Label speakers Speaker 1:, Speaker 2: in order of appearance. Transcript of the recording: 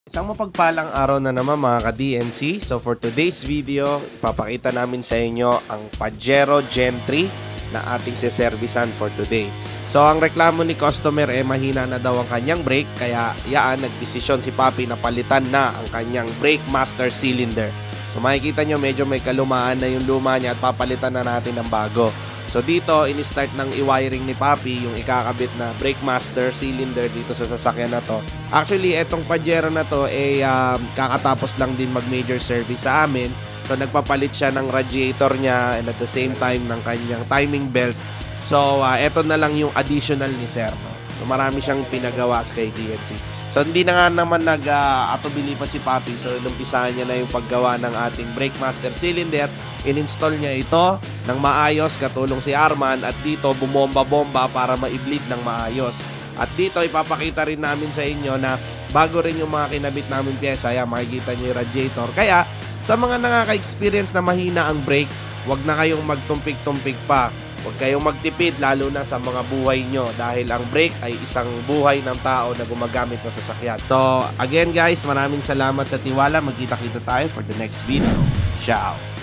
Speaker 1: Isang mapagpalang araw na naman mga ka-DNC. So for today's video, ipapakita namin sa inyo ang Pajero Gen 3 na ating seservisan for today. So ang reklamo ni customer mahina na daw ang kanyang brake, kaya nagdesisyon si Papi na palitan na ang kanyang brake master cylinder. So makikita nyo medyo may kalumaan na yung luma niya at papalitan na natin ng bago. So dito, in-start ng i-wiring ni Papi yung ikakabit na brake master cylinder dito sa sasakyan na to. Actually, etong Pajero na to kakatapos lang din mag-major service sa amin. So nagpapalit siya ng radiator niya and at the same time ng kanyang timing belt. So eto na lang yung additional ni Sir. No? So marami siyang pinagawa sa kay DNC. So hindi na nga naman nag-atubili pa si Papi. So inumpisahan niya na yung paggawa ng ating brake master cylinder. In-install niya ito ng maayos, katulong si Arman, at dito bumomba-bomba para ma-bleed ng maayos. At dito ipapakita rin namin sa inyo na bago rin yung mga kinabit namin pyesa. Yan, makikita niyo yung radiator. Kaya sa mga nakaka-experience na mahina ang brake, wag na kayong magtumpik-tumpik pa. Huwag kayong magtipid lalo na sa mga buhay nyo dahil ang brake ay isang buhay ng tao na gumagamit ng sasakyan. So again guys, maraming salamat sa tiwala. Magkita-kita tayo for the next video. Ciao!